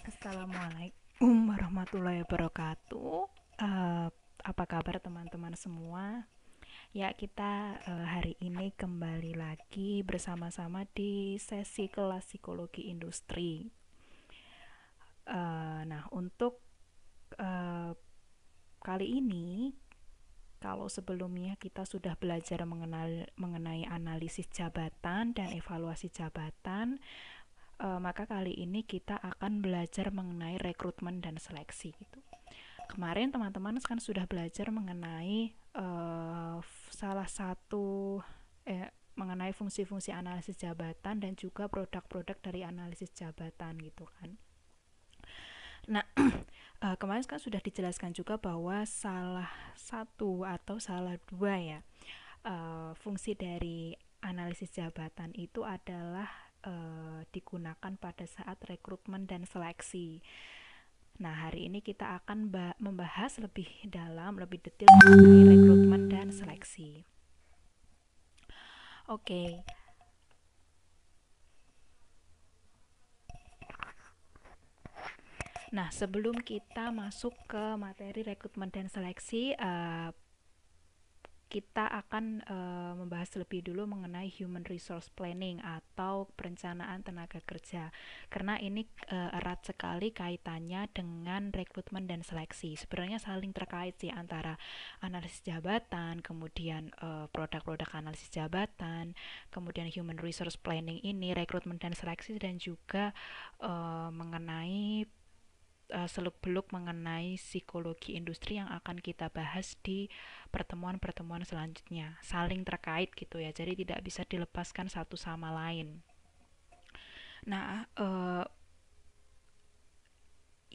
Assalamualaikum warahmatullahi wabarakatuh. Eh, apa kabar teman-teman semua? Ya, kita hari ini kembali lagi bersama-sama di sesi kelas psikologi industri. Nah, untuk eh, kali ini, kalau sebelumnya kita sudah belajar mengenai analisis jabatan dan evaluasi jabatan, maka kali ini kita akan belajar mengenai rekrutmen dan seleksi gitu. Kemarin teman-teman kan sudah belajar mengenai salah satu mengenai fungsi-fungsi analisis jabatan dan juga produk-produk dari analisis jabatan gitu kan. Nah, kemarin kan sudah dijelaskan juga bahwa salah satu atau salah dua ya fungsi dari analisis jabatan itu adalah digunakan pada saat rekrutmen dan seleksi. Nah, hari ini kita akan membahas lebih dalam, lebih detail mengenai rekrutmen dan seleksi. Oke. Nah, sebelum kita masuk ke materi rekrutmen dan seleksi, kita akan membahas lebih dulu mengenai human resource planning atau perencanaan tenaga kerja, karena ini erat sekali kaitannya dengan rekrutmen dan seleksi. Sebenarnya saling terkait sih antara analisis jabatan, kemudian produk-produk analisis jabatan, kemudian human resource planning ini, rekrutmen dan seleksi, dan juga mengenai seluk-beluk mengenai psikologi industri yang akan kita bahas di pertemuan-pertemuan selanjutnya. Saling terkait gitu ya, jadi tidak bisa dilepaskan satu sama lain. Nah,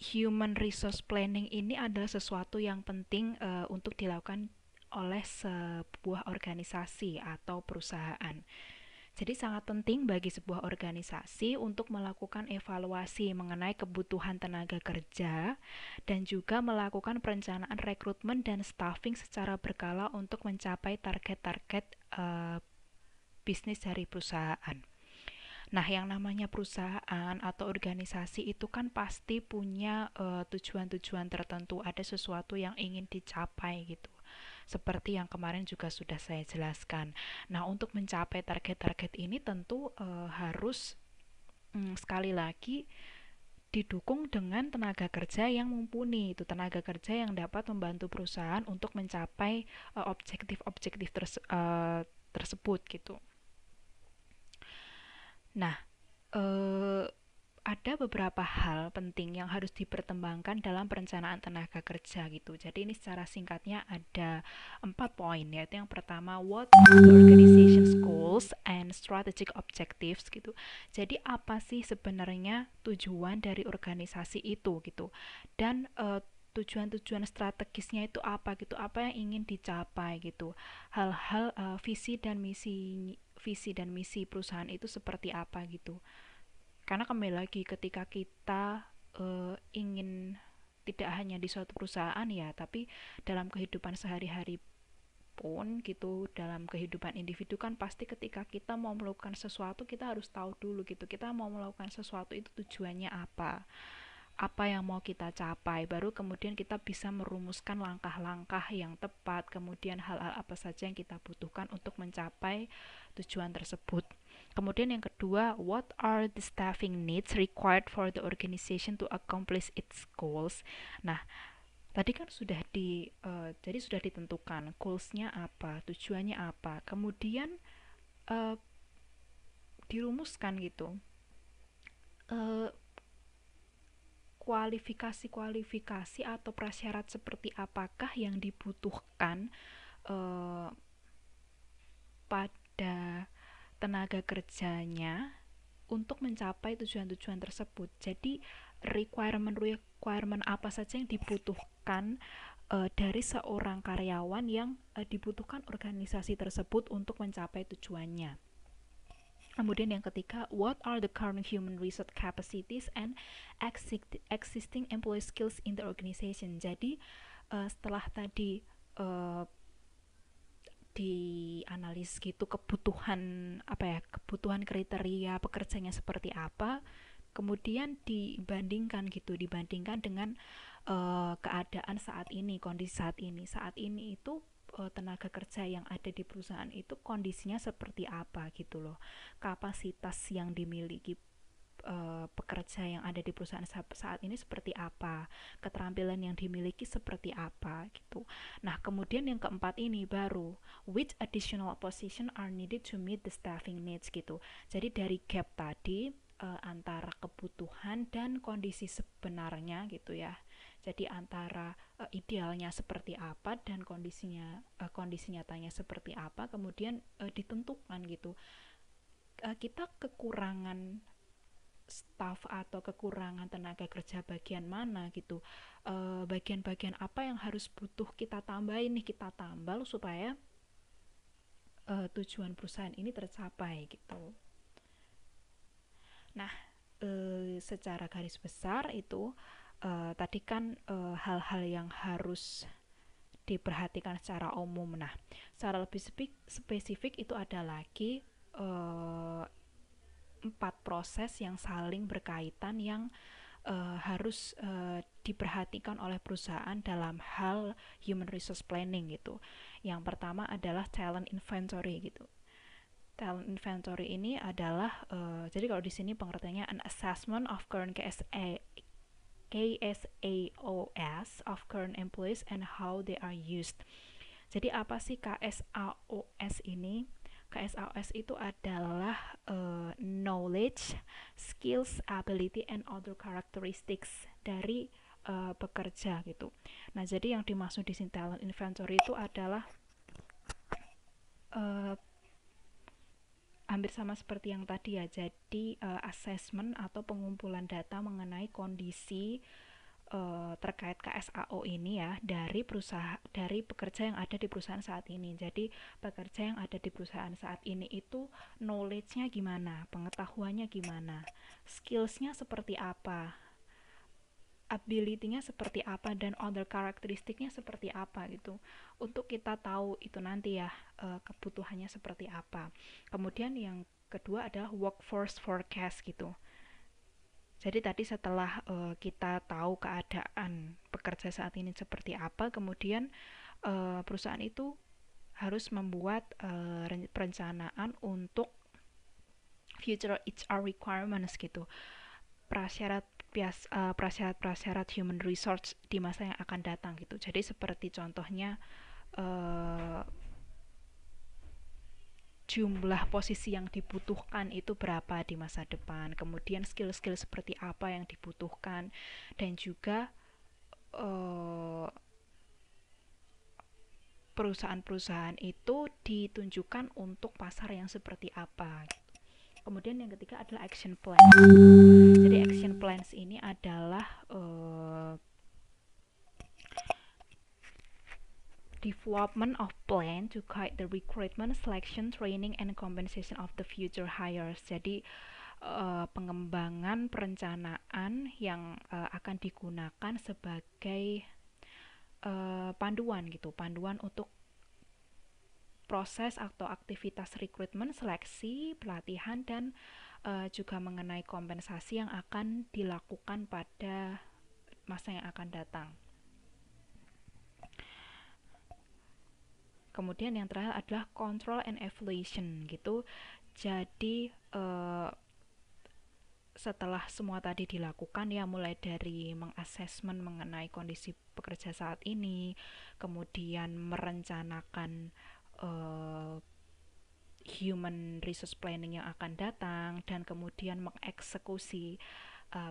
human resource planning ini adalah sesuatu yang penting untuk dilakukan oleh sebuah organisasi atau perusahaan. Jadi sangat penting bagi sebuah organisasi untuk melakukan evaluasi mengenai kebutuhan tenaga kerja dan juga melakukan perencanaan rekrutmen dan staffing secara berkala untuk mencapai target-target bisnis dari perusahaan. Nah, yang namanya perusahaan atau organisasi itu kan pasti punya tujuan-tujuan tertentu, ada sesuatu yang ingin dicapai gitu. Seperti yang kemarin juga sudah saya jelaskan. Nah, untuk mencapai target-target ini tentu harus sekali lagi didukung dengan tenaga kerja yang mumpuni. Itu tenaga kerja yang dapat membantu perusahaan untuk mencapai objektif-objektif tersebut gitu. Nah, eh, ada beberapa hal penting yang harus dipertimbangkan dalam perencanaan tenaga kerja gitu. Jadi ini secara singkatnya ada 4 poin, yaitu yang pertama, what are the organization's goals and strategic objectives gitu. Jadi apa sih sebenarnya tujuan dari organisasi itu gitu, dan tujuan-tujuan strategisnya itu apa gitu, apa yang ingin dicapai gitu, hal-hal visi dan misi perusahaan itu seperti apa gitu. Karena kembali lagi ketika kita ingin tidak hanya di suatu perusahaan ya, tapi dalam kehidupan sehari-hari pun gitu, dalam kehidupan individu kan pasti ketika kita mau melakukan sesuatu kita harus tahu dulu gitu, kita mau melakukan sesuatu itu tujuannya apa yang mau kita capai, baru kemudian kita bisa merumuskan langkah-langkah yang tepat, kemudian hal-hal apa saja yang kita butuhkan untuk mencapai tujuan tersebut. Kemudian yang kedua, what are the staffing needs required for the organization to accomplish its goals. Nah, tadi kan jadi sudah ditentukan goalsnya apa, tujuannya apa, kemudian uh, dirumuskan gitu uh, kualifikasi atau prasyarat seperti apakah yang dibutuhkan uh, pada tenaga kerjanya untuk mencapai tujuan-tujuan tersebut. Jadi requirement apa saja yang dibutuhkan dari seorang karyawan yang dibutuhkan organisasi tersebut untuk mencapai tujuannya. Kemudian yang ketiga, what are the current human resource capacities and existing employee skills in the organization. Jadi setelah tadi dianalis gitu kebutuhan apa ya, kebutuhan kriteria pekerjanya seperti apa, kemudian dibandingkan dengan keadaan saat ini, kondisi saat ini itu tenaga kerja yang ada di perusahaan itu kondisinya seperti apa gitu loh, kapasitas yang dimiliki pekerja yang ada di perusahaan saat ini seperti apa, keterampilan yang dimiliki seperti apa gitu. Nah, kemudian yang keempat ini baru, which additional position are needed to meet the staffing needs gitu. Jadi dari gap tadi antara kebutuhan dan kondisi sebenarnya gitu ya. Jadi antara idealnya seperti apa dan kondisi nyatanya seperti apa, kemudian ditentukan gitu. Kita kekurangan staff atau kekurangan tenaga kerja bagian mana gitu, bagian-bagian apa yang harus butuh kita tambahin nih, kita tambal supaya tujuan perusahaan ini tercapai gitu. Nah, secara garis besar itu tadi kan hal-hal yang harus diperhatikan secara umum. Nah, secara lebih spesifik itu ada lagi 4 proses yang saling berkaitan yang harus diperhatikan oleh perusahaan dalam hal human resource planning gitu. Yang pertama adalah talent inventory gitu. Talent inventory ini adalah jadi kalau di sini pengertiannya an assessment of current KSAOS of current employees and how they are used. Jadi apa sih KSAOS ini? KSAOS itu adalah knowledge, skills, ability, and other characteristics dari pekerja gitu. Nah, jadi yang dimaksud di sini talent inventory itu adalah hampir sama seperti yang tadi ya. Jadi assessment atau pengumpulan data mengenai kondisi terkait KSAO ini ya dari pekerja yang ada di perusahaan saat ini. Jadi pekerja yang ada di perusahaan saat ini itu knowledge-nya gimana, pengetahuannya gimana, skills-nya seperti apa, ability-nya seperti apa, dan other karakteristiknya seperti apa gitu. Untuk kita tahu itu nanti ya kebutuhannya seperti apa. Kemudian yang kedua adalah workforce forecast gitu. Jadi tadi setelah kita tahu keadaan pekerja saat ini seperti apa, kemudian perusahaan itu harus membuat perencanaan untuk future HR requirements gitu, prasyarat human resource di masa yang akan datang gitu. Jadi seperti contohnya jumlah posisi yang dibutuhkan itu berapa di masa depan, kemudian skill-skill seperti apa yang dibutuhkan, dan juga perusahaan-perusahaan itu ditunjukkan untuk pasar yang seperti apa. Kemudian yang ketiga adalah action plan. Jadi action plans ini adalah development of plan to guide the recruitment, selection, training, and compensation of the future hires. Jadi pengembangan perencanaan yang akan digunakan sebagai panduan gitu, panduan untuk proses atau aktivitas rekrutmen, seleksi, pelatihan, dan juga mengenai kompensasi yang akan dilakukan pada masa yang akan datang. Kemudian yang terakhir adalah control and evaluation gitu. Jadi setelah semua tadi dilakukan ya, mulai dari mengasesmen mengenai kondisi pekerja saat ini, kemudian merencanakan human resource planning yang akan datang, dan kemudian mengeksekusi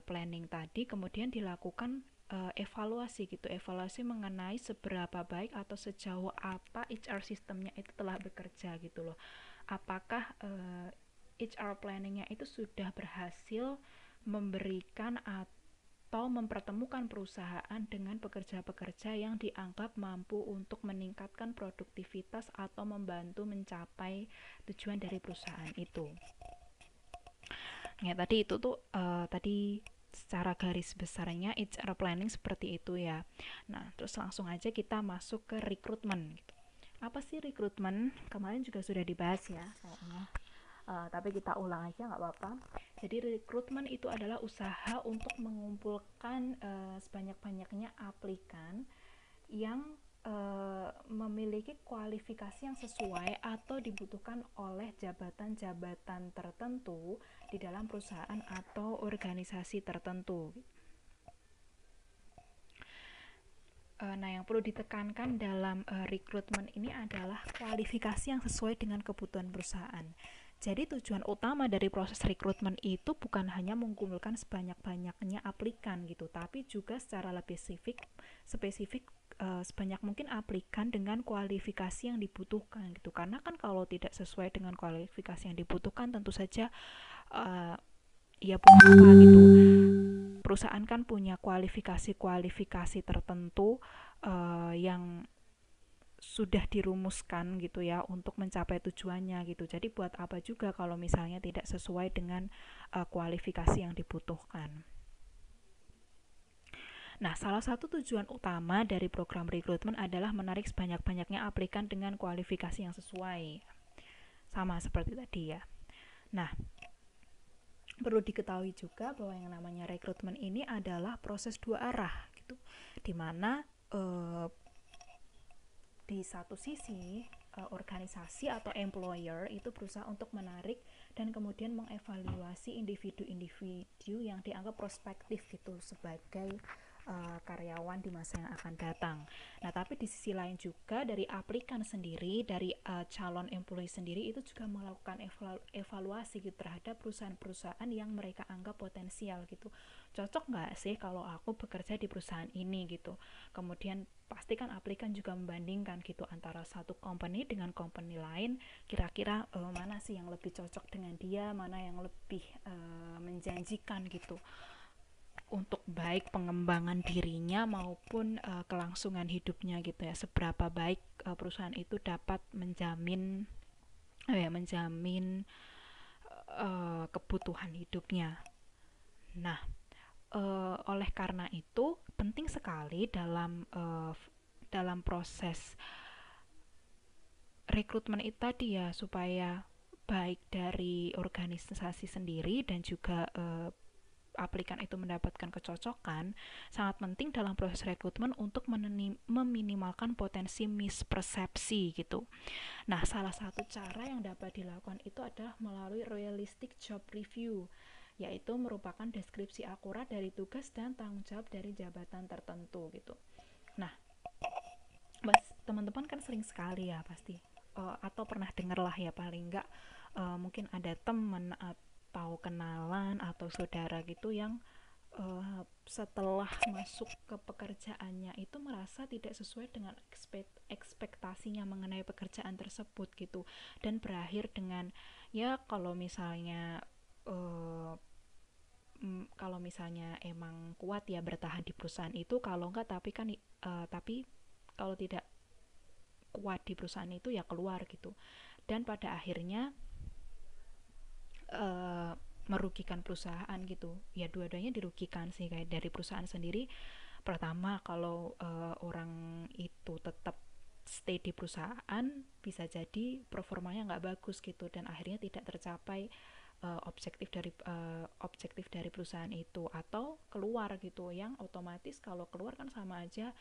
planning tadi, kemudian dilakukan evaluasi gitu, evaluasi mengenai seberapa baik atau sejauh apa HR sistemnya itu telah bekerja gitu loh. Apakah HR planningnya itu sudah berhasil memberikan atau mempertemukan perusahaan dengan pekerja-pekerja yang dianggap mampu untuk meningkatkan produktivitas atau membantu mencapai tujuan dari perusahaan itu. Ya tadi itu tuh tadi secara garis besarnya HR planning seperti itu ya. Nah, terus langsung aja kita masuk ke rekrutmen gitu. Apa sih rekrutmen? Kemarin juga sudah dibahas ya kayaknya. Tapi kita ulang aja nggak apa-apa. Jadi rekrutmen itu adalah usaha untuk mengumpulkan sebanyak-banyaknya aplikan yang memiliki kualifikasi yang sesuai atau dibutuhkan oleh jabatan-jabatan tertentu di dalam perusahaan atau organisasi tertentu. Nah, yang perlu ditekankan dalam rekrutmen ini adalah kualifikasi yang sesuai dengan kebutuhan perusahaan. Jadi tujuan utama dari proses rekrutmen itu bukan hanya mengumpulkan sebanyak-banyaknya aplikan gitu, tapi juga secara lebih spesifik sebanyak mungkin aplikan dengan kualifikasi yang dibutuhkan gitu. Karena kan kalau tidak sesuai dengan kualifikasi yang dibutuhkan, tentu saja uh, ya punya apa gitu. Perusahaan kan punya kualifikasi-kualifikasi tertentu yang sudah dirumuskan gitu ya untuk mencapai tujuannya gitu. Jadi buat apa juga kalau misalnya tidak sesuai dengan kualifikasi yang dibutuhkan. Nah, salah satu tujuan utama dari program rekrutmen adalah menarik sebanyak-banyaknya aplikan dengan kualifikasi yang sesuai. Sama seperti tadi ya. Nah, perlu diketahui juga bahwa yang namanya rekrutmen ini adalah proses dua arah gitu. Dimana di satu sisi organisasi atau employer itu berusaha untuk menarik dan kemudian mengevaluasi individu-individu yang dianggap prospektif gitu sebagai karyawan di masa yang akan datang. Nah, tapi di sisi lain juga dari aplikan sendiri, dari calon employee sendiri itu juga melakukan evaluasi gitu terhadap perusahaan-perusahaan yang mereka anggap potensial gitu. Cocok nggak sih kalau aku bekerja di perusahaan ini gitu. Kemudian pastikan aplikan juga membandingkan gitu antara satu company dengan company lain, kira-kira mana sih yang lebih cocok dengan dia, mana yang lebih menjanjikan gitu untuk baik pengembangan dirinya maupun kelangsungan hidupnya gitu ya, seberapa baik perusahaan itu dapat menjamin kebutuhan hidupnya. Nah, oleh karena itu penting sekali dalam proses rekrutmen itu tadi ya, supaya baik dari organisasi sendiri dan juga aplikan itu mendapatkan kecocokan, sangat penting dalam proses rekrutmen untuk meminimalkan potensi mispersepsi gitu. Nah, salah satu cara yang dapat dilakukan itu adalah melalui realistic job review, yaitu merupakan deskripsi akurat dari tugas dan tanggung jawab dari jabatan tertentu gitu. Nah, teman-teman kan sering sekali ya pasti atau pernah dengar lah ya paling enggak mungkin ada teman atau kenalan atau saudara gitu yang setelah masuk ke pekerjaannya itu merasa tidak sesuai dengan ekspektasinya mengenai pekerjaan tersebut gitu, dan berakhir dengan ya kalau misalnya emang kuat ya bertahan di perusahaan itu, kalau enggak tapi kalau tidak kuat di perusahaan itu ya keluar gitu, dan pada akhirnya merugikan perusahaan gitu ya. Dua-duanya dirugikan sih, kayak dari perusahaan sendiri. Pertama, kalau orang itu tetap stay di perusahaan, bisa jadi performanya nggak bagus gitu dan akhirnya tidak tercapai objektif dari perusahaan itu, atau keluar gitu, yang otomatis kalau keluar kan sama aja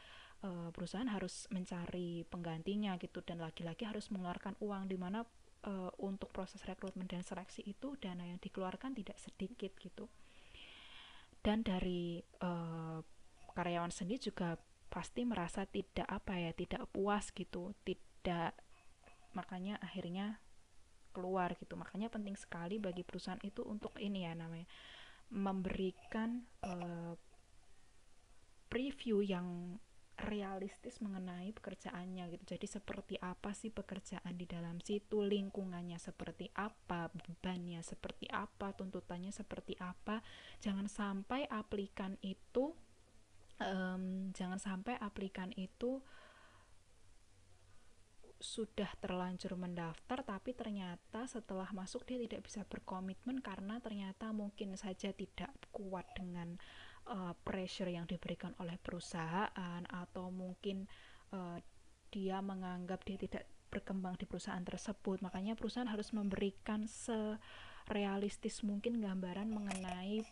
perusahaan harus mencari penggantinya gitu, dan lagi-lagi harus mengeluarkan uang, di mana untuk proses rekrutmen dan seleksi itu dana yang dikeluarkan tidak sedikit gitu. Dan dari karyawan sendiri juga pasti merasa tidak puas gitu, tidak, makanya akhirnya keluar gitu. Makanya penting sekali bagi perusahaan itu untuk ini ya namanya memberikan preview yang realistis mengenai pekerjaannya gitu. Jadi seperti apa sih pekerjaan di dalam situ, lingkungannya seperti apa, bebannya seperti apa, tuntutannya seperti apa. Jangan sampai aplikan itu sudah terlanjur mendaftar tapi ternyata setelah masuk dia tidak bisa berkomitmen karena ternyata mungkin saja tidak kuat dengan pressure yang diberikan oleh perusahaan, atau mungkin dia menganggap dia tidak berkembang di perusahaan tersebut. Makanya perusahaan harus memberikan serealistis mungkin gambaran mengenai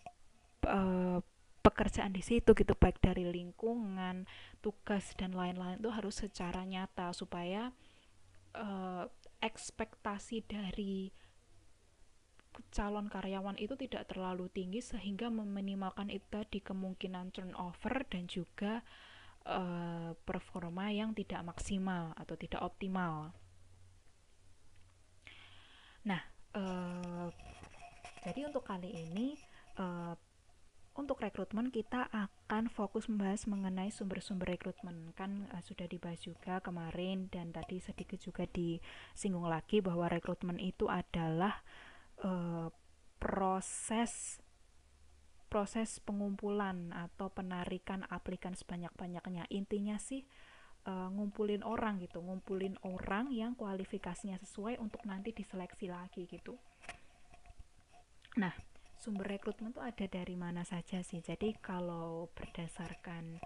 uh, pekerjaan di situ gitu, baik dari lingkungan, tugas dan lain-lain itu harus secara nyata supaya uh, ekspektasi dari calon karyawan itu tidak terlalu tinggi sehingga meminimalkan itu tadi kemungkinan turnover dan juga performa yang tidak maksimal atau tidak optimal. Nah, jadi untuk kali ini uh, untuk rekrutmen kita akan fokus membahas mengenai sumber-sumber rekrutmen. Kan sudah dibahas juga kemarin dan tadi sedikit juga disinggung lagi bahwa rekrutmen itu adalah uh, proses proses pengumpulan atau penarikan aplikan sebanyak-banyaknya. Intinya sih ngumpulin orang gitu, ngumpulin orang yang kualifikasinya sesuai untuk nanti diseleksi lagi gitu. Nah, sumber rekrutmen itu ada dari mana saja sih? Jadi kalau berdasarkan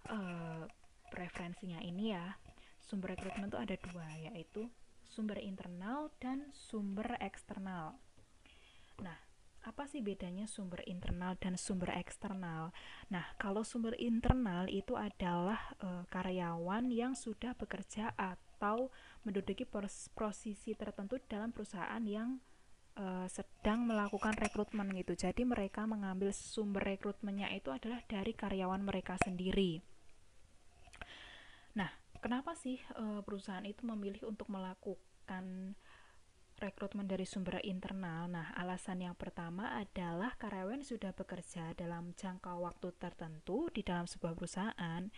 uh, preferensinya ini ya, sumber rekrutmen itu ada dua, yaitu sumber internal dan sumber eksternal. Nah, apa sih bedanya sumber internal dan sumber eksternal? Nah, kalau sumber internal itu adalah karyawan yang sudah bekerja atau menduduki posisi tertentu dalam perusahaan yang sedang melakukan rekrutmen gitu. Jadi mereka mengambil sumber rekrutmennya itu adalah dari karyawan mereka sendiri. Nah, kenapa sih perusahaan itu memilih untuk melakukan rekrutmen dari sumber internal? Nah, alasan yang pertama adalah karyawan sudah bekerja dalam jangka waktu tertentu di dalam sebuah perusahaan,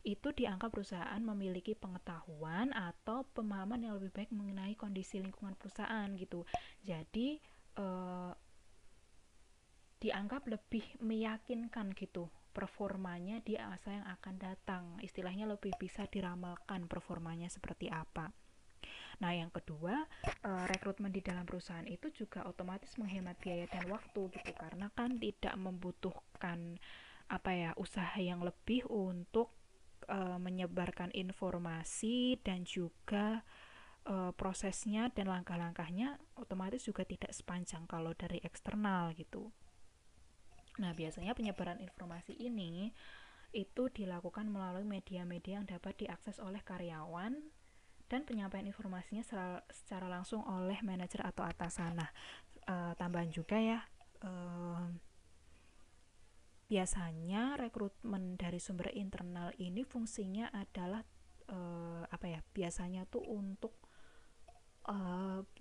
itu dianggap perusahaan memiliki pengetahuan atau pemahaman yang lebih baik mengenai kondisi lingkungan perusahaan gitu. Jadi dianggap lebih meyakinkan gitu performanya di masa yang akan datang. Istilahnya lebih bisa diramalkan performanya seperti apa. Nah, yang kedua, rekrutmen di dalam perusahaan itu juga otomatis menghemat biaya dan waktu gitu, karena kan tidak membutuhkan apa ya, usaha yang lebih untuk menyebarkan informasi dan juga prosesnya dan langkah-langkahnya otomatis juga tidak sepanjang kalau dari eksternal gitu. Nah, biasanya penyebaran informasi ini itu dilakukan melalui media-media yang dapat diakses oleh karyawan dan penyampaian informasinya secara langsung oleh manajer atau atasan. Nah, tambahan juga ya, biasanya rekrutmen dari sumber internal ini fungsinya adalah apa ya? Biasanya tuh untuk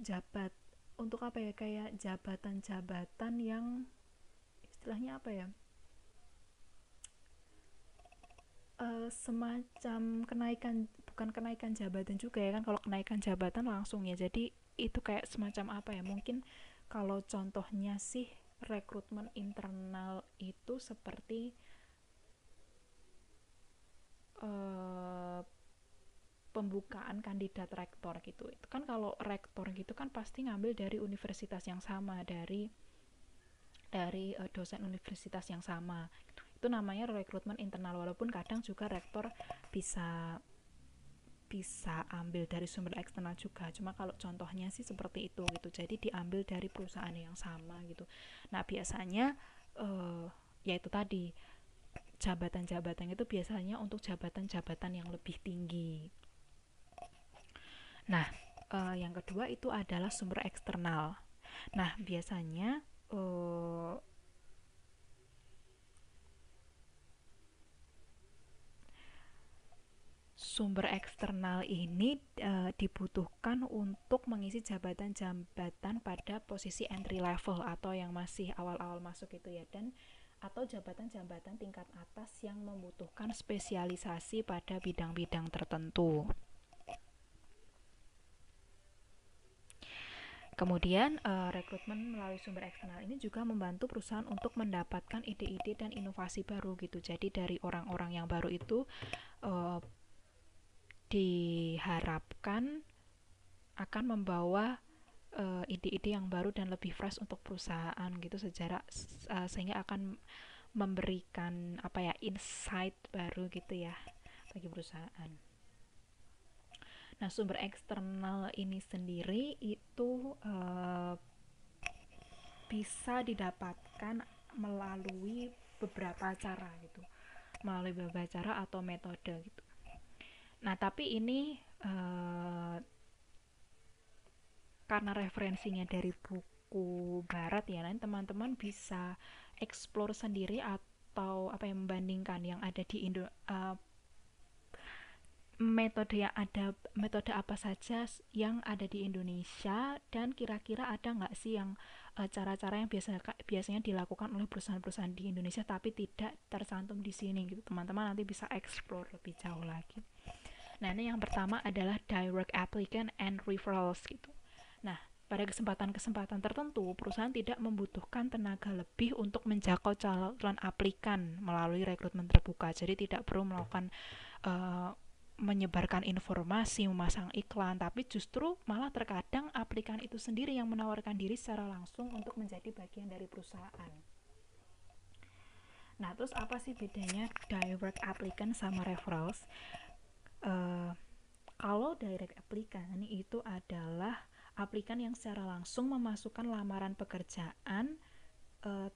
jabat untuk apa ya, kayak jabatan-jabatan yang istilahnya apa ya? Semacam kenaikan, bukan kenaikan jabatan juga ya kan, kalau kenaikan jabatan langsung ya, jadi itu kayak semacam apa ya, mungkin kalau contohnya sih rekrutmen internal itu seperti uh, pembukaan kandidat rektor gitu. Itu kan kalau rektor gitu kan pasti ngambil dari universitas yang sama, dari dosen universitas yang sama. Itu namanya rekrutmen internal, walaupun kadang juga rektor bisa bisa ambil dari sumber eksternal juga, cuma kalau contohnya sih seperti itu gitu, jadi diambil dari perusahaan yang sama gitu. Nah, biasanya ya itu tadi, jabatan-jabatan itu biasanya untuk jabatan-jabatan yang lebih tinggi. Nah, yang kedua itu adalah sumber eksternal. Nah, biasanya sumber eksternal ini dibutuhkan untuk mengisi jabatan-jabatan pada posisi entry level atau yang masih awal-awal masuk itu ya, dan atau jabatan-jabatan tingkat atas yang membutuhkan spesialisasi pada bidang-bidang tertentu. Kemudian rekrutmen melalui sumber eksternal ini juga membantu perusahaan untuk mendapatkan ide-ide dan inovasi baru gitu. Jadi dari orang-orang yang baru itu diharapkan akan membawa ide-ide yang baru dan lebih fresh untuk perusahaan gitu, sehingga akan memberikan apa ya, insight baru gitu ya bagi perusahaan. Nah, sumber eksternal ini sendiri itu bisa didapatkan melalui beberapa cara gitu, melalui beberapa cara atau metode gitu. Nah, tapi ini karena referensinya dari buku barat ya, nanti teman-teman bisa explore sendiri atau apa yang membandingkan yang ada di metode yang ada, metode apa saja yang ada di Indonesia, dan kira-kira ada nggak sih yang cara-cara yang biasanya dilakukan oleh perusahaan-perusahaan di Indonesia tapi tidak tercantum di sini gitu. Teman-teman nanti bisa explore lebih jauh lagi. Nah, ini yang pertama adalah direct applicant and referrals gitu. Nah, pada kesempatan-kesempatan tertentu, perusahaan tidak membutuhkan tenaga lebih untuk menjangkau calon aplikan melalui rekrutmen terbuka. Jadi tidak perlu melakukan uh, menyebarkan informasi, memasang iklan, tapi justru malah terkadang aplikan itu sendiri yang menawarkan diri secara langsung untuk menjadi bagian dari perusahaan. Nah, terus apa sih bedanya direct applicant sama referrals? Uh, Kalau direct applicant itu adalah aplikan yang secara langsung memasukkan lamaran pekerjaan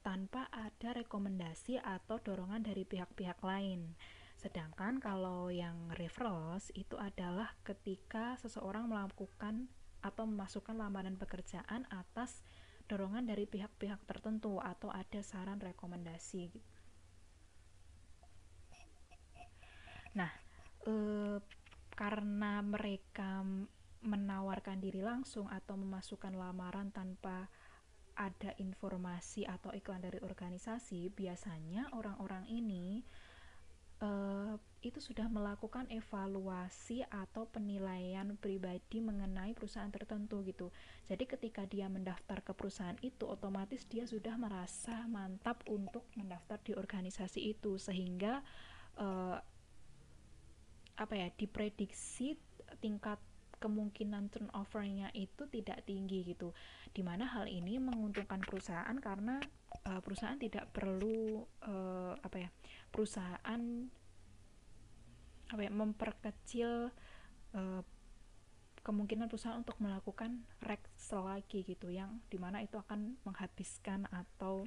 tanpa ada rekomendasi atau dorongan dari pihak-pihak lain. Sedangkan kalau yang referrals itu adalah ketika seseorang melakukan atau memasukkan lamaran pekerjaan atas dorongan dari pihak-pihak tertentu atau ada saran rekomendasi. Nah, karena mereka menawarkan diri langsung atau memasukkan lamaran tanpa ada informasi atau iklan dari organisasi, biasanya orang-orang ini itu sudah melakukan evaluasi atau penilaian pribadi mengenai perusahaan tertentu gitu. Jadi ketika dia mendaftar ke perusahaan itu, otomatis dia sudah merasa mantap untuk mendaftar di organisasi itu, sehingga uh, apa ya, diprediksi tingkat kemungkinan turnovernya itu tidak tinggi gitu. Dimana hal ini menguntungkan perusahaan karena perusahaan tidak perlu apa ya, perusahaan apa ya, memperkecil uh, kemungkinan perusahaan untuk melakukan rek lagi gitu, yang dimana itu akan menghabiskan atau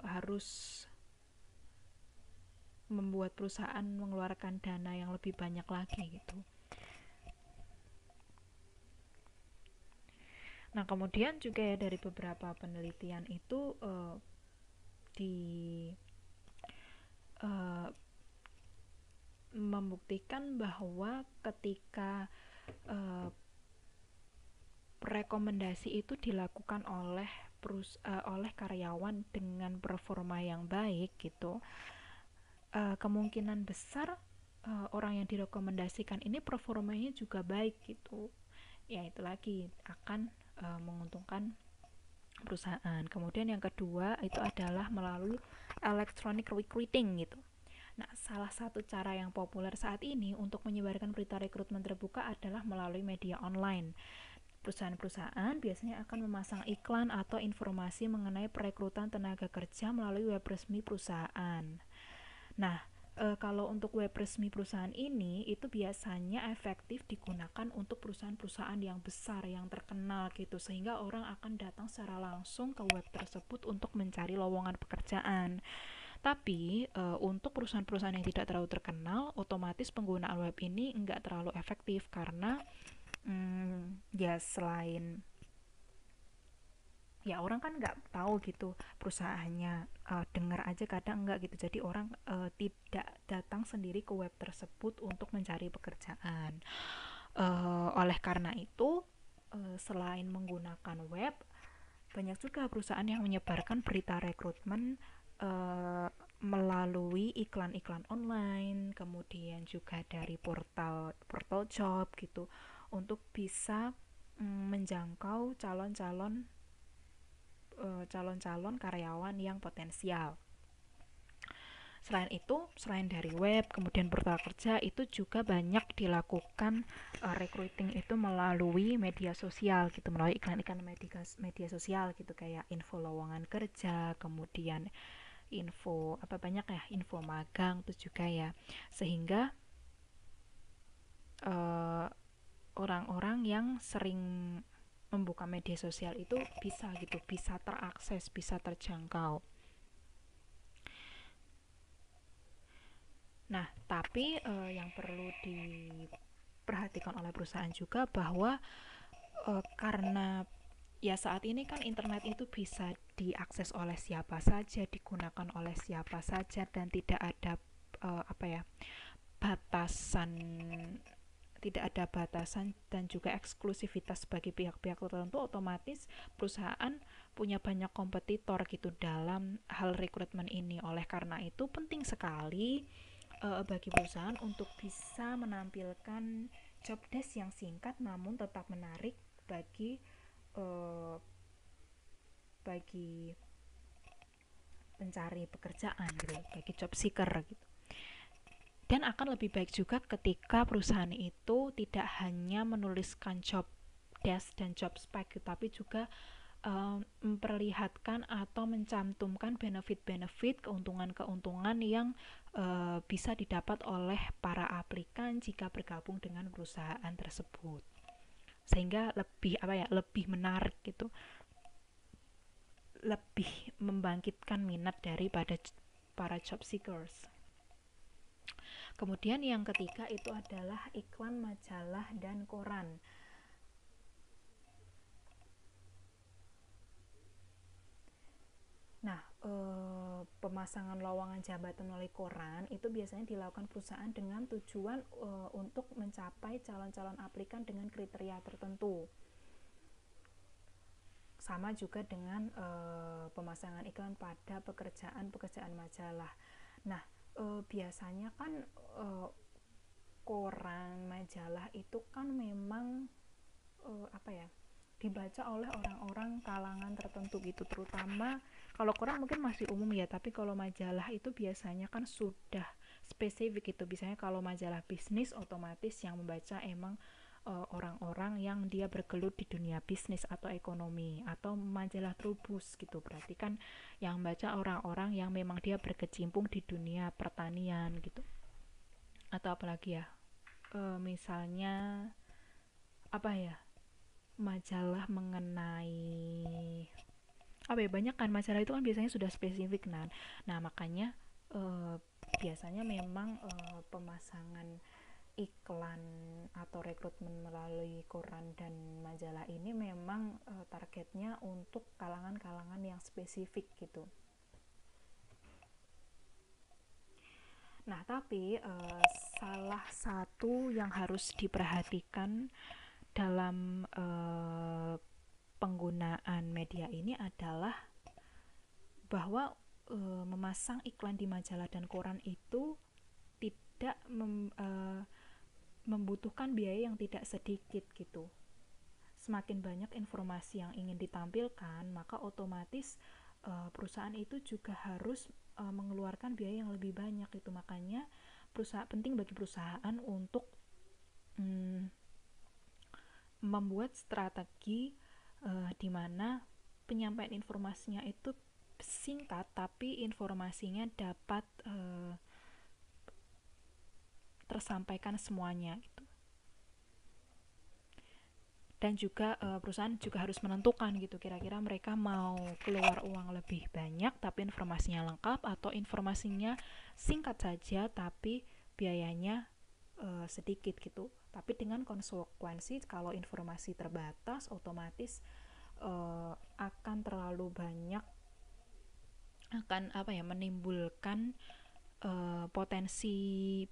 harus membuat perusahaan mengeluarkan dana yang lebih banyak lagi gitu. Nah, kemudian juga ya dari beberapa penelitian itu di membuktikan bahwa ketika rekomendasi itu dilakukan oleh karyawan dengan performa yang baik gitu, kemungkinan besar orang yang direkomendasikan ini performanya juga baik gitu. Ya itu lagi akan menguntungkan perusahaan. Kemudian yang kedua itu adalah melalui electronic recruiting gitu. Nah, salah satu cara yang populer saat ini untuk menyebarkan berita rekrutmen terbuka adalah melalui media online. Perusahaan-perusahaan biasanya akan memasang iklan atau informasi mengenai perekrutan tenaga kerja melalui web resmi perusahaan. Nah, kalau untuk web resmi perusahaan ini itu biasanya efektif digunakan untuk perusahaan-perusahaan yang besar, yang terkenal gitu, sehingga orang akan datang secara langsung ke web tersebut untuk mencari lowongan pekerjaan. Tapi untuk perusahaan-perusahaan yang tidak terlalu terkenal, otomatis penggunaan web ini nggak terlalu efektif karena ya selain ya orang kan nggak tahu gitu perusahaannya, dengar aja kadang enggak gitu, jadi orang tidak datang sendiri ke web tersebut untuk mencari pekerjaan. Oleh karena itu selain menggunakan web, banyak juga perusahaan yang menyebarkan berita rekrutmen melalui iklan-iklan online, kemudian juga dari portal portal job gitu, untuk bisa menjangkau calon-calon karyawan yang potensial. Selain itu, selain dari web, kemudian portal kerja, itu juga banyak dilakukan recruiting itu melalui media sosial gitu, melalui iklan-iklan media sosial gitu, kayak info lowongan kerja, kemudian info apa banyak ya, info magang itu juga ya, sehingga orang-orang yang sering membuka media sosial itu bisa gitu, bisa terakses, bisa terjangkau. Nah, tapi yang perlu diperhatikan oleh perusahaan juga bahwa karena ya saat ini kan internet itu bisa diakses oleh siapa saja, digunakan oleh siapa saja, dan tidak ada apa ya, batasan, tidak ada batasan dan juga eksklusivitas bagi pihak-pihak tertentu. Otomatis perusahaan punya banyak kompetitor gitu dalam hal rekrutmen ini. Oleh karena itu penting sekali bagi perusahaan untuk bisa menampilkan job desk yang singkat namun tetap menarik bagi uh, bagi pencari pekerjaan gitu, bagi job seeker gitu. Dan akan lebih baik juga ketika perusahaan itu tidak hanya menuliskan job desk dan job spec, tapi juga memperlihatkan atau mencantumkan benefit-benefit, keuntungan-keuntungan yang bisa didapat oleh para aplikan jika bergabung dengan perusahaan tersebut. Sehingga lebih apa ya, lebih menarik gitu, lebih membangkitkan minat daripada para job seekers. Kemudian yang ketiga itu adalah iklan majalah dan koran. Nah, pemasangan lowongan jabatan melalui koran itu biasanya dilakukan perusahaan dengan tujuan untuk mencapai calon-calon aplikan dengan kriteria tertentu. Sama juga dengan pemasangan iklan pada pekerjaan-pekerjaan majalah. Nah, biasanya kan koran majalah itu kan memang apa ya, dibaca oleh orang-orang kalangan tertentu gitu, terutama kalau koran mungkin masih umum ya, tapi kalau majalah itu biasanya kan sudah spesifik gitu. Biasanya kalau majalah bisnis otomatis yang membaca emang orang-orang yang dia bergelut di dunia bisnis atau ekonomi. Atau majalah Trubus gitu, berarti kan yang baca orang-orang yang memang dia berkecimpung di dunia pertanian gitu. Atau apalagi ya, misalnya apa ya, majalah mengenai apa ya, banyak kan majalah itu kan biasanya sudah spesifik. Nah makanya eh, biasanya memang pemasangan iklan atau rekrutmen melalui koran dan majalah ini memang targetnya untuk kalangan-kalangan yang spesifik gitu. Nah tapi salah satu yang harus diperhatikan dalam penggunaan media ini adalah bahwa memasang iklan di majalah dan koran itu tidak membutuhkan biaya yang tidak sedikit gitu. Semakin banyak informasi yang ingin ditampilkan, maka otomatis perusahaan itu juga harus mengeluarkan biaya yang lebih banyak itu. Makanya penting bagi perusahaan untuk membuat strategi di mana penyampaian informasinya itu singkat tapi informasinya dapat tersampaikan semuanya gitu. Dan juga perusahaan juga harus menentukan gitu, kira-kira mereka mau keluar uang lebih banyak tapi informasinya lengkap, atau informasinya singkat saja tapi biayanya sedikit gitu. Tapi dengan konsekuensi kalau informasi terbatas otomatis akan terlalu banyak, akan apa ya, menimbulkan potensi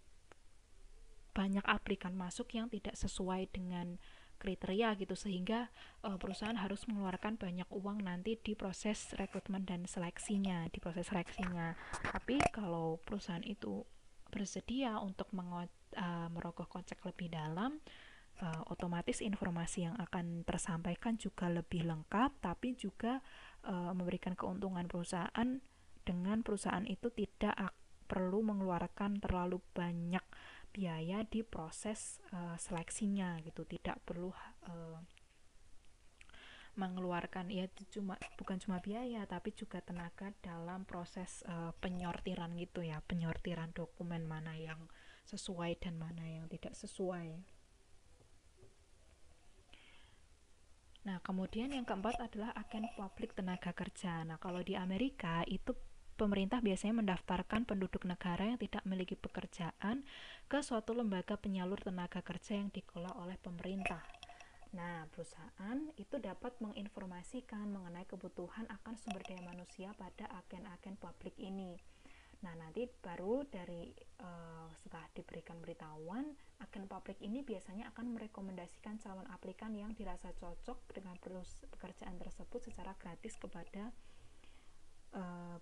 banyak aplikan masuk yang tidak sesuai dengan kriteria gitu, sehingga perusahaan harus mengeluarkan banyak uang nanti di proses rekrutmen dan seleksinya, di proses seleksinya. Tapi kalau perusahaan itu bersedia untuk merogoh kocek lebih dalam, otomatis informasi yang akan tersampaikan juga lebih lengkap, tapi juga memberikan keuntungan perusahaan dengan perusahaan itu tidak perlu mengeluarkan terlalu banyak biaya di proses seleksinya gitu, tidak perlu mengeluarkan ya bukan cuma biaya tapi juga tenaga dalam proses penyortiran gitu ya, penyortiran dokumen mana yang sesuai dan mana yang tidak sesuai. Nah, kemudian yang keempat adalah agen publik tenaga kerja. Nah, kalau di Amerika itu pemerintah biasanya mendaftarkan penduduk negara yang tidak memiliki pekerjaan ke suatu lembaga penyalur tenaga kerja yang dikelola oleh pemerintah. Nah, perusahaan itu dapat menginformasikan mengenai kebutuhan akan sumber daya manusia pada agen-agen publik ini. Nah, nanti baru dari setelah diberikan beritahuan, agen publik ini biasanya akan merekomendasikan calon aplikan yang dirasa cocok dengan pekerjaan tersebut secara gratis kepada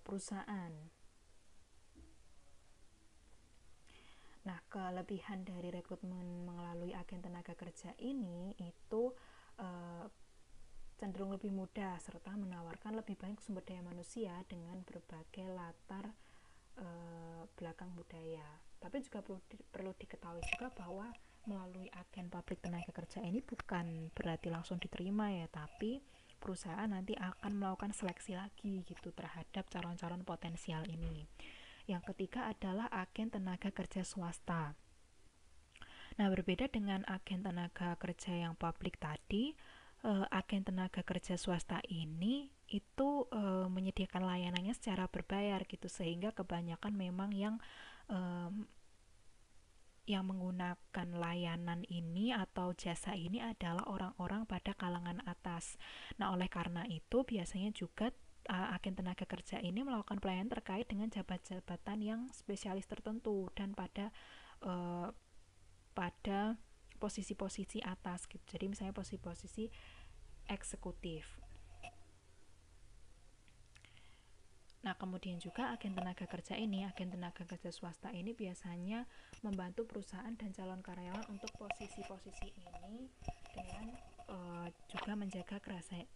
perusahaan. Nah, kelebihan dari rekrutmen melalui agen tenaga kerja ini itu cenderung lebih mudah serta menawarkan lebih banyak sumber daya manusia dengan berbagai latar belakang budaya. Tapi juga perlu diketahui juga bahwa melalui agen publik tenaga kerja ini bukan berarti langsung diterima ya, tapi perusahaan nanti akan melakukan seleksi lagi gitu terhadap calon-calon potensial ini. Yang ketiga adalah agen tenaga kerja swasta. Nah, berbeda dengan agen tenaga kerja yang publik tadi, agen tenaga kerja swasta ini itu menyediakan layanannya secara berbayar gitu, sehingga kebanyakan memang yang menggunakan layanan ini atau jasa ini adalah orang-orang pada kalangan atas. Nah, oleh karena itu biasanya juga agen tenaga kerja ini melakukan pelayanan terkait dengan jabatan yang spesialis tertentu dan uh, pada posisi-posisi atas gitu. Jadi misalnya posisi-posisi eksekutif. Nah, kemudian juga agen tenaga kerja swasta ini biasanya membantu perusahaan dan calon karyawan untuk posisi-posisi ini dengan juga menjaga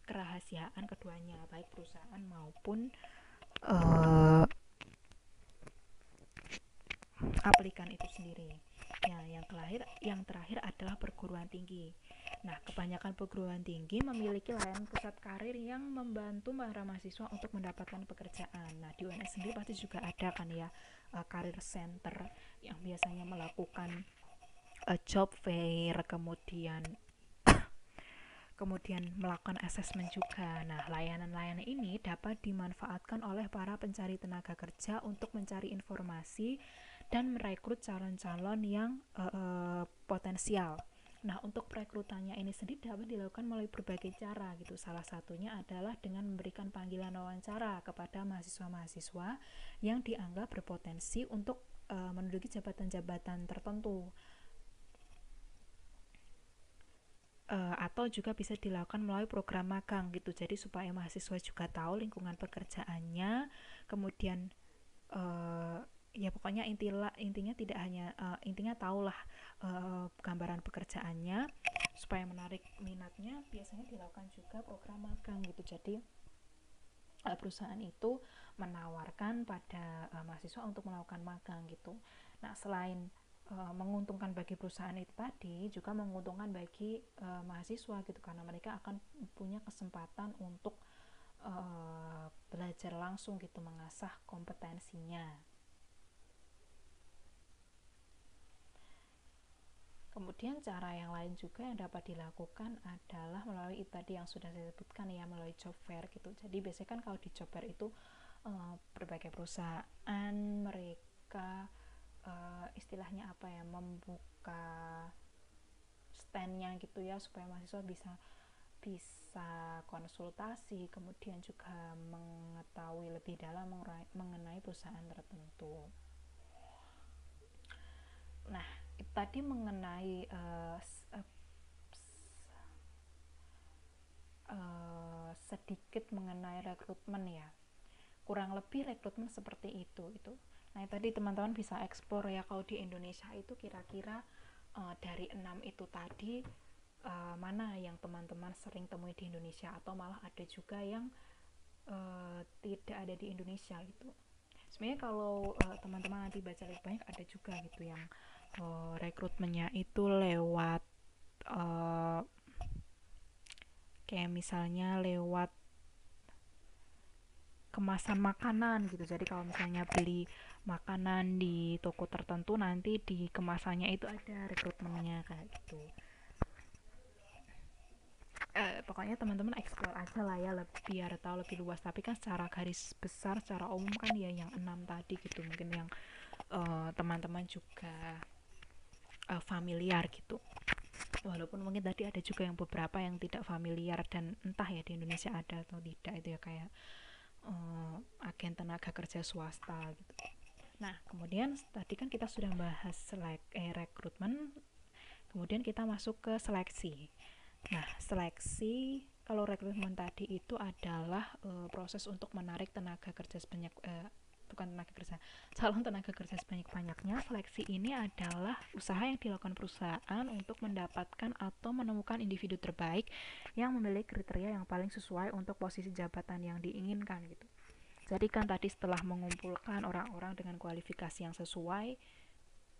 kerahasiaan keduanya, baik perusahaan maupun uh, aplikan itu sendiri. Nah, yang terakhir adalah perguruan tinggi. Nah, kebanyakan perguruan tinggi memiliki layanan pusat karir yang membantu para mahasiswa untuk mendapatkan pekerjaan. Nah, di UNS sendiri pasti juga ada kan ya career center yang biasanya melakukan job fair, kemudian melakukan asesmen juga. Nah, layanan-layanan ini dapat dimanfaatkan oleh para pencari tenaga kerja untuk mencari informasi dan merekrut calon-calon yang potensial. Nah, untuk perekrutannya ini sendiri dapat dilakukan melalui berbagai cara gitu. Salah satunya adalah dengan memberikan panggilan wawancara kepada mahasiswa-mahasiswa yang dianggap berpotensi untuk menduduki jabatan-jabatan tertentu. Atau juga bisa dilakukan melalui program magang gitu, jadi supaya mahasiswa juga tahu lingkungan pekerjaannya, kemudian ya pokoknya intinya tidak hanya intinya tahulah gambaran pekerjaannya supaya menarik minatnya. Biasanya dilakukan juga program magang gitu, jadi perusahaan itu menawarkan pada mahasiswa untuk melakukan magang gitu. Nah, selain menguntungkan bagi perusahaan itu tadi, juga menguntungkan bagi mahasiswa gitu, karena mereka akan punya kesempatan untuk belajar langsung gitu, mengasah kompetensinya. Kemudian cara yang lain juga yang dapat dilakukan adalah melalui itu tadi yang sudah saya sebutkan ya, melalui job fair gitu. Jadi biasanya kan kalau di job fair itu berbagai perusahaan mereka istilahnya apa ya, membuka standnya gitu ya, supaya mahasiswa bisa konsultasi, kemudian juga mengetahui lebih dalam mengenai perusahaan tertentu. Nah, itu tadi mengenai sedikit mengenai rekrutmen ya. Kurang lebih rekrutmen seperti itu. Nah, tadi teman-teman bisa eksplor ya, kalau di Indonesia itu kira-kira dari 6 itu tadi mana yang teman-teman sering temui di Indonesia, atau malah ada juga yang tidak ada di Indonesia gitu. Sebenarnya kalau teman-teman nanti baca lebih banyak, ada juga gitu yang rekrutmennya itu lewat kayak misalnya lewat kemasan makanan gitu. Jadi kalau misalnya beli makanan di toko tertentu, nanti di kemasannya itu ada rekrutmennya kayak gitu. Pokoknya teman-teman explore aja lah ya, biar tahu lebih luas. Tapi kan secara garis besar, secara umum kan ya yang 6 tadi gitu, mungkin yang teman-teman juga familiar gitu. Walaupun mungkin tadi ada juga yang beberapa yang tidak familiar, dan entah ya di Indonesia ada atau tidak, itu ya kayak agen tenaga kerja swasta gitu. Nah, kemudian tadi kan kita sudah bahas rekrutmen, kemudian kita masuk ke seleksi. Nah, seleksi kalau rekrutmen tadi itu adalah proses untuk menarik tenaga kerja sebanyak bukan tenaga kerja, calon tenaga kerja sebanyak-banyaknya. Seleksi ini adalah usaha yang dilakukan perusahaan untuk mendapatkan atau menemukan individu terbaik yang memiliki kriteria yang paling sesuai untuk posisi jabatan yang diinginkan gitu. Jadi kan tadi setelah mengumpulkan orang-orang dengan kualifikasi yang sesuai,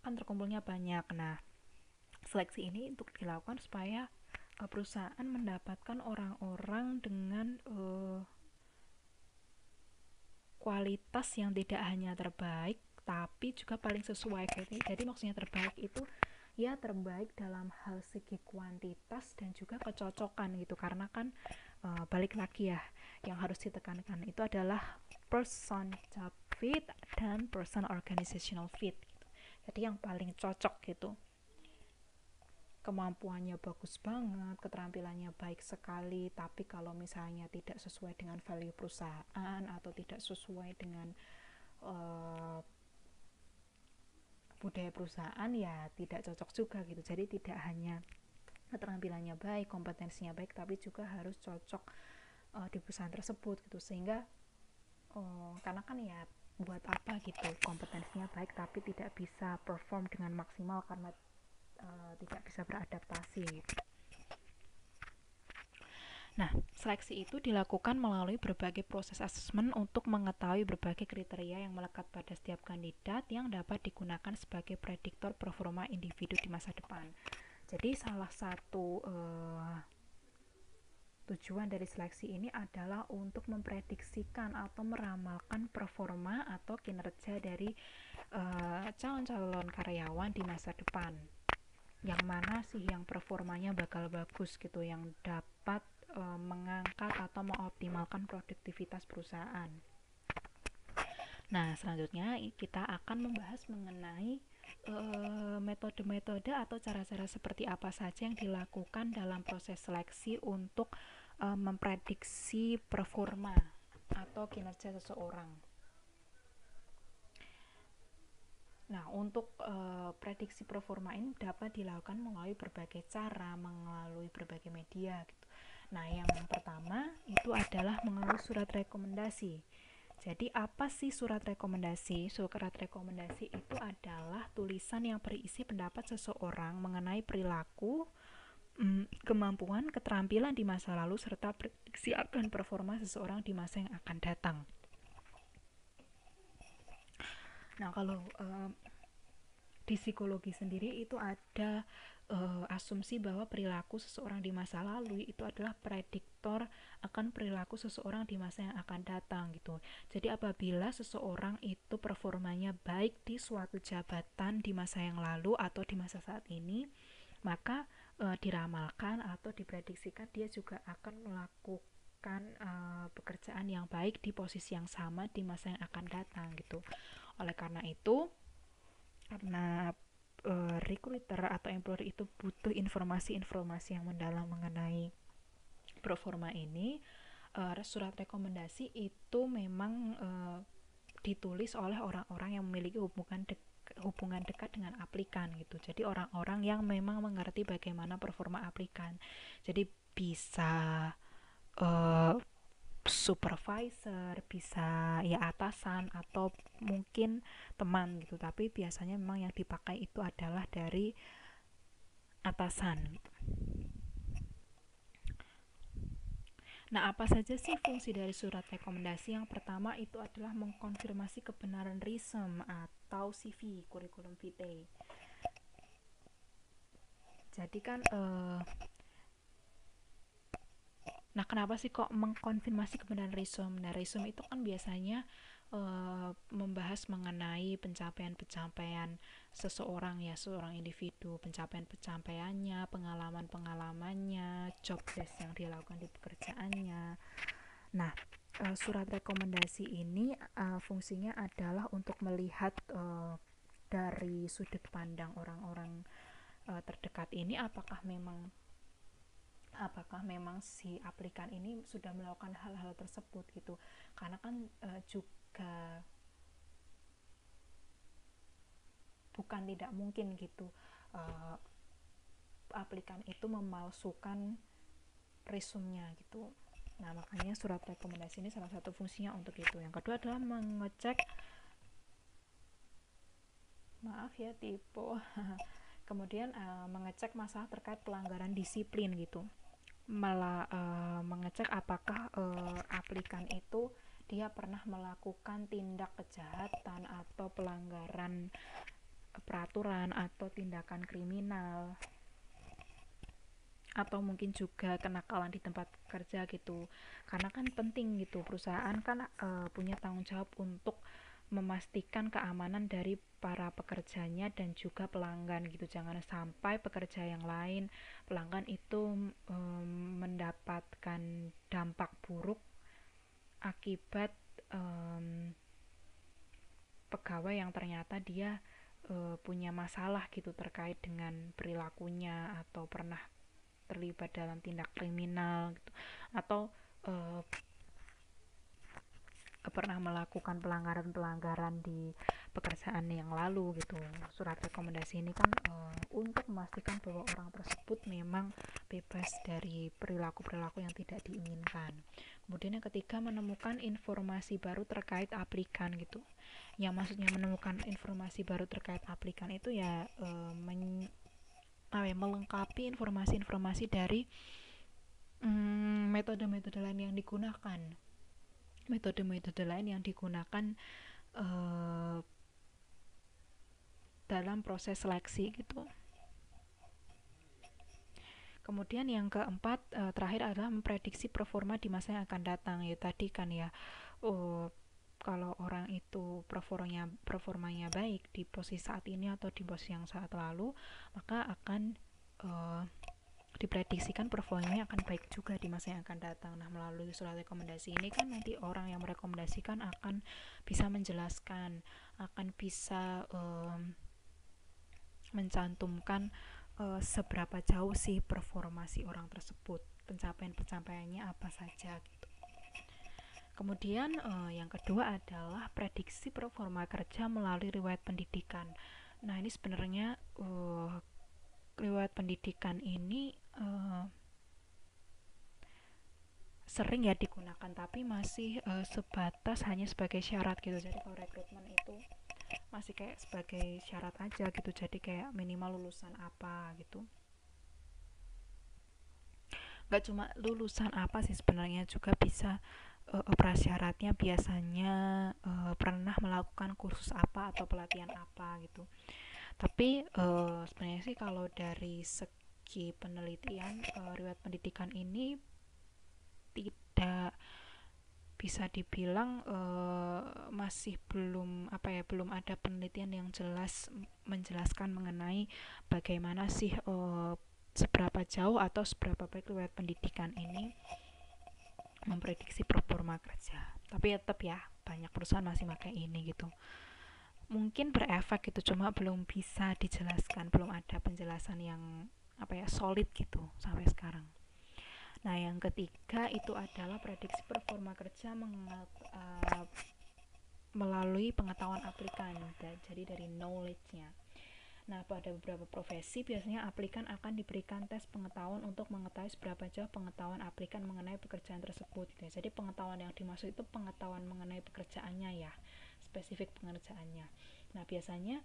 kan terkumpulnya banyak. Nah, seleksi ini untuk dilakukan supaya perusahaan mendapatkan orang-orang dengan kualitas yang tidak hanya terbaik tapi juga paling sesuai. Jadi maksudnya terbaik itu ya terbaik dalam hal segi kuantitas dan juga kecocokan gitu, karena kan balik lagi ya, yang harus ditekankan itu adalah person job fit dan person organizational fit gitu. Jadi yang paling cocok gitu, kemampuannya bagus banget, keterampilannya baik sekali, tapi kalau misalnya tidak sesuai dengan value perusahaan atau tidak sesuai dengan uh, budaya perusahaan, ya tidak cocok juga gitu. Jadi tidak hanya keterampilannya baik, kompetensinya baik, tapi juga harus cocok di perusahaan tersebut gitu. Sehingga karena kan ya buat apa gitu kompetensinya baik tapi tidak bisa perform dengan maksimal karena tidak bisa beradaptasi gitu. Nah, seleksi itu dilakukan melalui berbagai proses asesmen untuk mengetahui berbagai kriteria yang melekat pada setiap kandidat yang dapat digunakan sebagai prediktor performa individu di masa depan. Jadi salah satu tujuan dari seleksi ini adalah untuk memprediksikan atau meramalkan performa atau kinerja dari calon-calon karyawan di masa depan. Yang mana sih yang performanya bakal bagus gitu, yang dapat mengangkat atau mengoptimalkan produktivitas perusahaan. Nah, selanjutnya kita akan membahas mengenai metode-metode atau cara-cara seperti apa saja yang dilakukan dalam proses seleksi untuk memprediksi performa atau kinerja seseorang. Nah, untuk prediksi performa ini dapat dilakukan melalui berbagai cara, melalui berbagai media gitu. Nah, yang pertama itu adalah melalui surat rekomendasi. Jadi apa sih surat rekomendasi? Surat rekomendasi itu adalah tulisan yang berisi pendapat seseorang mengenai perilaku, kemampuan, keterampilan di masa lalu serta prediksi akan performa seseorang di masa yang akan datang. Nah, kalau di psikologi sendiri itu ada asumsi bahwa perilaku seseorang di masa lalu itu adalah prediktor akan perilaku seseorang di masa yang akan datang gitu. Jadi apabila seseorang itu performanya baik di suatu jabatan di masa yang lalu atau di masa saat ini, maka diramalkan atau diprediksikan dia juga akan melakukan pekerjaan yang baik di posisi yang sama di masa yang akan datang gitu. Oleh karena itu, karena recruiter atau employer itu butuh informasi-informasi yang mendalam mengenai performa ini, surat rekomendasi itu memang ditulis oleh orang-orang yang memiliki hubungan dekat dengan aplikan gitu. Jadi orang-orang yang memang mengerti bagaimana performa aplikan. Jadi bisa supervisor, bisa ya atasan atau mungkin teman gitu. Tapi biasanya memang yang dipakai itu adalah dari atasan gitu. Nah, apa saja sih fungsi dari surat rekomendasi? Yang pertama itu adalah mengkonfirmasi kebenaran resume atau CV, kurikulum vitae. Jadi kan nah, kenapa sih kok mengkonfirmasi kebenaran resume? Nah, resume itu kan biasanya membahas mengenai pencapaian-pencapaian seseorang ya, seorang individu, pencapaian-pencapaiannya, pengalaman-pengalamannya, job desk yang dia lakukan di pekerjaannya. Nah, surat rekomendasi ini fungsinya adalah untuk melihat dari sudut pandang orang-orang terdekat ini, apakah memang si aplikan ini sudah melakukan hal-hal tersebut gitu. Karena kan juga bukan tidak mungkin gitu aplikan itu memalsukan resume-nya gitu. Nah, makanya surat rekomendasi ini salah satu fungsinya untuk itu. Yang kedua adalah mengecek, maaf ya tipe kemudian mengecek masalah terkait pelanggaran disiplin gitu. Mengecek apakah aplikan itu dia pernah melakukan tindak kejahatan atau pelanggaran peraturan atau tindakan kriminal, atau mungkin juga kenakalan di tempat kerja gitu. Karena kan penting gitu, perusahaan kan punya tanggung jawab untuk memastikan keamanan dari para pekerjanya dan juga pelanggan gitu. Jangan sampai pekerja yang lain, pelanggan itu mendapatkan dampak buruk akibat pegawai yang ternyata dia punya masalah gitu terkait dengan perilakunya, atau pernah terlibat dalam tindak kriminal gitu, atau uh, pernah melakukan pelanggaran-pelanggaran di pekerjaan yang lalu gitu. Surat rekomendasi ini kan untuk memastikan bahwa orang tersebut memang bebas dari perilaku-perilaku yang tidak diinginkan. Kemudian yang ketiga, menemukan informasi baru terkait aplikan gitu. Yang maksudnya menemukan informasi baru terkait aplikan itu ya melengkapi informasi-informasi dari metode-metode lain yang digunakan, metode-metode lain yang digunakan dalam proses seleksi gitu. Kemudian yang keempat, terakhir adalah memprediksi performa di masa yang akan datang. Ya tadi kan ya, kalau orang itu performanya baik di posisi saat ini atau di posisi yang saat lalu, maka akan diprediksikan performanya akan baik juga di masa yang akan datang. Nah, melalui surat rekomendasi ini kan nanti orang yang merekomendasikan akan bisa menjelaskan, akan bisa mencantumkan seberapa jauh sih performasi orang tersebut, pencapaiannya apa saja gitu. Kemudian yang kedua adalah prediksi performa kerja melalui riwayat pendidikan. Nah, ini sebenarnya riwayat pendidikan ini sering ya digunakan, tapi masih sebatas hanya sebagai syarat gitu. Jadi kalau rekrutmen itu masih kayak sebagai syarat aja gitu, jadi kayak minimal lulusan apa gitu. Gak cuma lulusan apa sih sebenarnya, juga bisa prasyaratnya biasanya pernah melakukan kursus apa atau pelatihan apa gitu. Tapi sebenarnya sih kalau dari segi penelitian, riwayat pendidikan ini tidak bisa dibilang masih belum ada penelitian yang jelas menjelaskan mengenai bagaimana sih seberapa jauh atau seberapa baik riwayat pendidikan ini memprediksi performa kerja. Tapi tetap ya, banyak perusahaan masih pakai ini gitu. Mungkin berefek gitu, cuma belum bisa dijelaskan, belum ada penjelasan yang solid gitu sampai sekarang. Nah, yang ketiga itu adalah prediksi performa kerja melalui pengetahuan aplikan, jadi dari knowledge-nya. Nah, pada beberapa profesi biasanya aplikan akan diberikan tes pengetahuan untuk mengetahui seberapa jauh pengetahuan aplikan mengenai pekerjaan tersebut gitu ya. Jadi pengetahuan yang dimaksud itu pengetahuan mengenai pekerjaannya ya, spesifik pengerjaannya. Nah, biasanya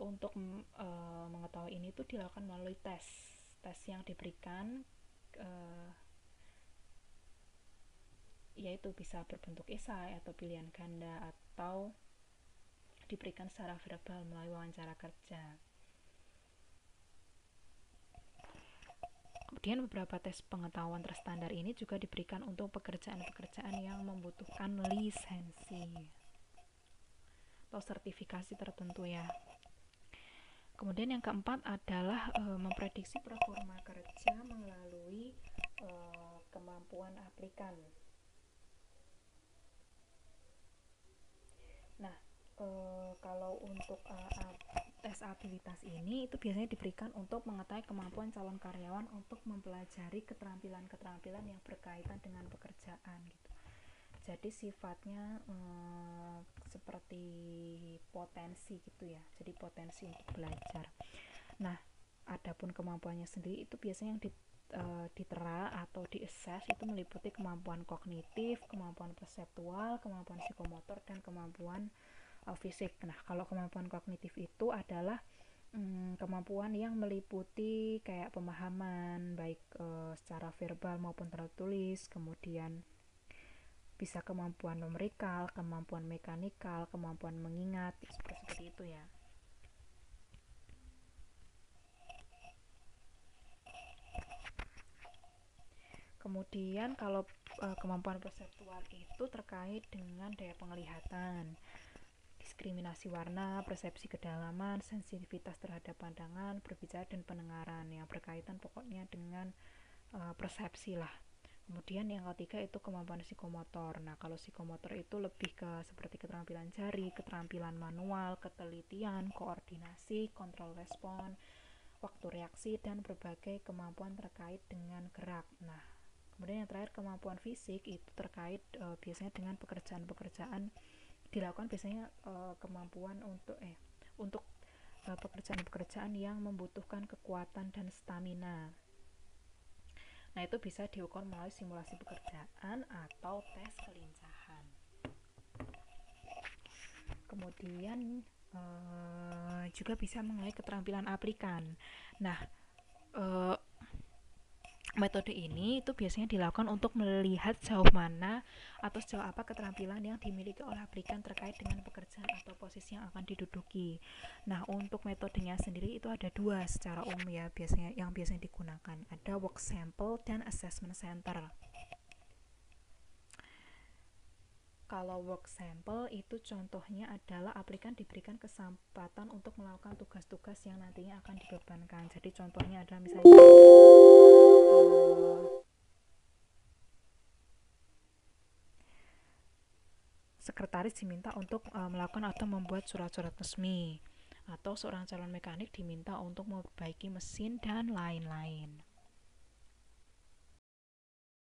untuk mengetahui ini tuh dilakukan melalui tes yang diberikan, yaitu bisa berbentuk esai atau pilihan ganda, atau diberikan secara verbal melalui wawancara kerja. Kemudian beberapa tes pengetahuan terstandar ini juga diberikan untuk pekerjaan-pekerjaan yang membutuhkan lisensi atau sertifikasi tertentu ya. Kemudian yang keempat adalah memprediksi performa kerja melalui kemampuan aplikan. Nah, kalau untuk tes abilitas ini itu biasanya diberikan untuk mengetahui kemampuan calon karyawan untuk mempelajari keterampilan-keterampilan yang berkaitan dengan pekerjaan gitu. Jadi sifatnya seperti potensi gitu ya. Jadi potensi untuk belajar. Nah, adapun kemampuannya sendiri itu biasanya yang ditera atau diassess itu meliputi kemampuan kognitif, kemampuan perseptual, kemampuan psikomotor, dan kemampuan fisik. Nah, kalau kemampuan kognitif itu adalah kemampuan yang meliputi kayak pemahaman baik secara verbal maupun tertulis, kemudian bisa kemampuan numerikal, kemampuan mekanikal, kemampuan mengingat, seperti itu ya. Kemudian kalau kemampuan perseptual itu terkait dengan daya penglihatan, diskriminasi warna, persepsi kedalaman, sensitivitas terhadap pandangan, berbicara dan pendengaran yang berkaitan pokoknya dengan persepsi lah. Kemudian yang ketiga itu kemampuan psikomotor. Nah, kalau psikomotor itu lebih ke seperti keterampilan jari, keterampilan manual, ketelitian, koordinasi, kontrol respon, waktu reaksi, dan berbagai kemampuan terkait dengan gerak. Nah, kemudian yang terakhir kemampuan fisik itu terkait biasanya dengan pekerjaan-pekerjaan dilakukan biasanya kemampuan untuk pekerjaan-pekerjaan yang membutuhkan kekuatan dan stamina. Nah, itu bisa diukur melalui simulasi pekerjaan atau tes kelincahan. Kemudian juga bisa mengenai keterampilan aplikan. Nah, metode ini itu biasanya dilakukan untuk melihat sejauh mana atau sejauh apa keterampilan yang dimiliki oleh aplikan terkait dengan pekerjaan atau posisi yang akan diduduki. Nah, untuk metodenya sendiri itu ada dua secara umum ya, yang biasanya digunakan. Ada work sample dan assessment center. Kalau work sample itu contohnya adalah aplikan diberikan kesempatan untuk melakukan tugas-tugas yang nantinya akan dibebankan. Jadi contohnya adalah misalnya sekretaris diminta untuk melakukan atau membuat surat-surat resmi, atau seorang calon mekanik diminta untuk memperbaiki mesin dan lain-lain.